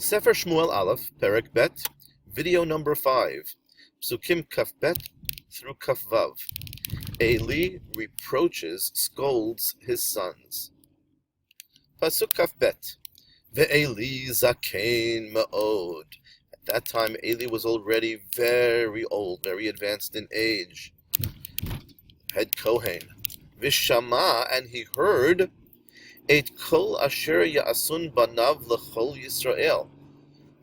Sefer Shmuel Aleph, Perek Bet, video number 5, Psukim Kaf Bet through Kaf Vav. Eli scolds his sons. Pasuk Kaf Bet, Ve'eli zakein ma'od. At that time, Eli was already very old, very advanced in age. Head Kohen. Vishama, and he heard, Et kol asher ya'asun banav l'chol Yisrael,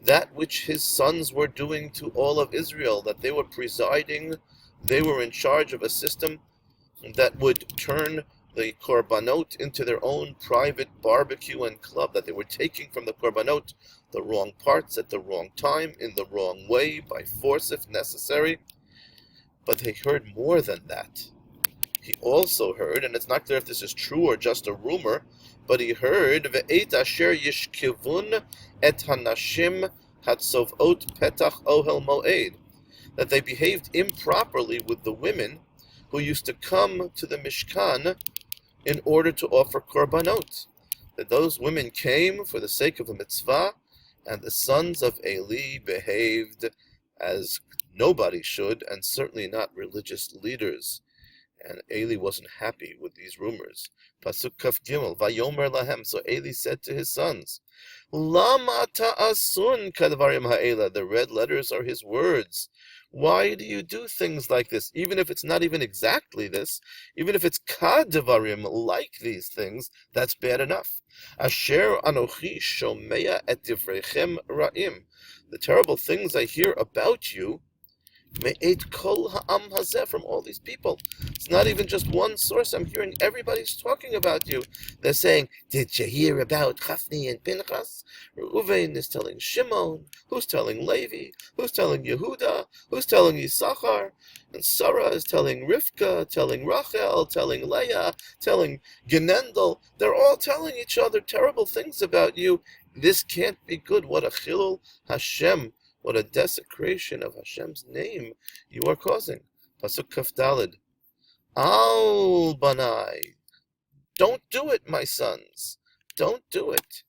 that which his sons were doing to all of Israel, that they were presiding, they were in charge of a system that would turn the korbanot into their own private barbecue and club, that they were taking from the korbanot the wrong parts at the wrong time, in the wrong way, by force if necessary. But he heard more than that. He also heard, and it's not clear if this is true or just a rumor, but he heard, Ve'et asher yishkivun et hanashim hatzovot petach ohel moed, that they behaved improperly with the women who used to come to the Mishkan in order to offer korbanot. That those women came for the sake of the mitzvah, and the sons of Eli behaved as nobody should, and certainly not religious leaders. And Eli wasn't happy with these rumors. Pasuk Kaf Gimel, Vayomer lahem. So Eli said to his sons, Lama ta'asun kadvarim ha'ela. The red letters are his words. Why do you do things like this? Even if it's not even exactly this, even if it's kadvarim, like these things, that's bad enough. Asher anochi shomea et divrechem ra'im. The terrible things I hear about you, me'et kol ha'am hazeh, from all these people. It's not even just one source. I'm hearing everybody's talking about you. They're saying, did you hear about Chafni and Pinchas? Reuven is telling Shimon, who's telling Levi, who's telling Yehuda, who's telling Yisachar, and Sarah is telling Rivka, telling Rachel, telling Leah, telling Genendel. They're all telling each other terrible things about you. This can't be good. What a chilul Hashem. What a desecration of Hashem's name you are causing. Pasuk Kaf Daled. Al banai. Don't do it, my sons. Don't do it.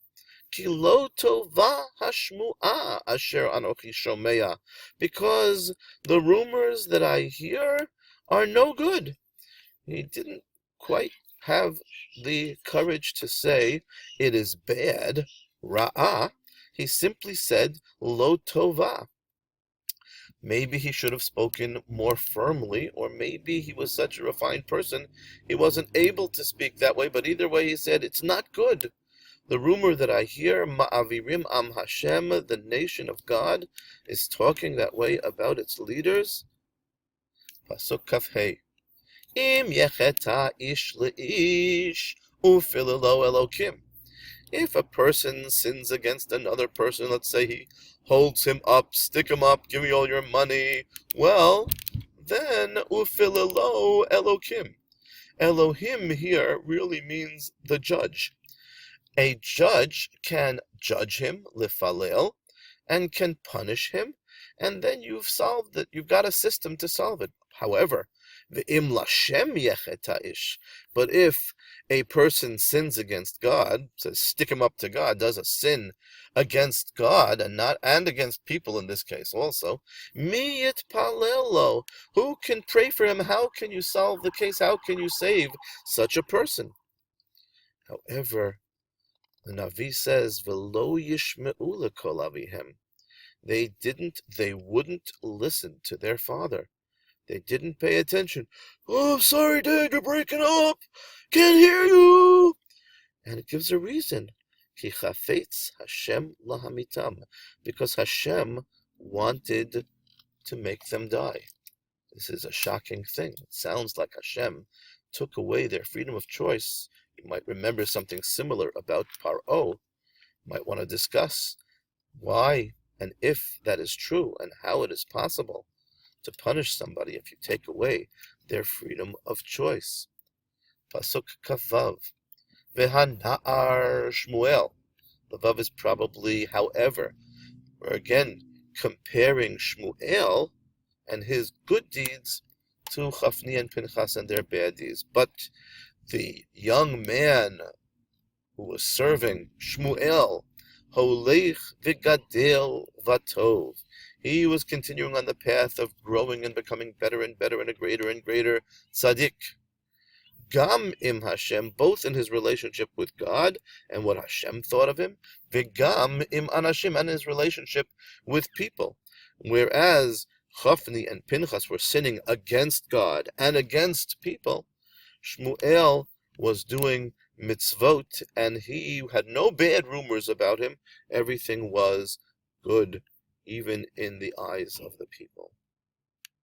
Ki lo tova hashmu'a asher anochi shomea. Because the rumors that I hear are no good. He didn't quite have the courage to say it is bad, ra'ah. He simply said, lo tova. Maybe he should have spoken more firmly, or maybe he was such a refined person, he wasn't able to speak that way, but either way he said, it's not good. The rumor that I hear, Ma'avirim Am Hashem, the nation of God, is talking that way about its leaders. Pasuk Kaf Hey. Im yecheta ish le'ish, ufililo elokim. If a person sins against another person, let's say he holds him up, stick him up, give me all your money, well, then ufililo elokim. Elohim here really means the judge. A judge can judge him, lifalel, and can punish him, and then you've solved it. You've got a system to solve it. However, V'im lashem yecheta'ish. But if a person sins against God, says stick him up to God, does a sin against God and against people in this case also, mi yitpalelo. Who can pray for him? How can you solve the case? How can you save such a person? However, the Navi says, V'lo yishme'u lekol avihem. They wouldn't listen to their father. They didn't pay attention. Oh, I'm sorry, Dad, you're breaking up. Can't hear you. And it gives a reason. Ki chafetz Hashem lahamitam. Because Hashem wanted to make them die. This is a shocking thing. It sounds like Hashem took away their freedom of choice. You might remember something similar about Paro. You might want to discuss why and if that is true and how it is possible to punish somebody if you take away their freedom of choice. Pasuk Kavav. Vehana'ar Shmuel. The Vav is probably, however. We're again comparing Shmuel and his good deeds to Chafni and Pinchas and their bad deeds. But the young man who was serving Shmuel Holech v'gadel v'tov. He was continuing on the path of growing and becoming better and better and a greater and greater tzaddik. Gam im Hashem, both in his relationship with God and what Hashem thought of him, v'gam im anashim, and his relationship with people. Whereas Chofni and Pinchas were sinning against God and against people, Shmuel was doing mitzvot, and he had no bad rumors about him. Everything was good, even in the eyes of the people.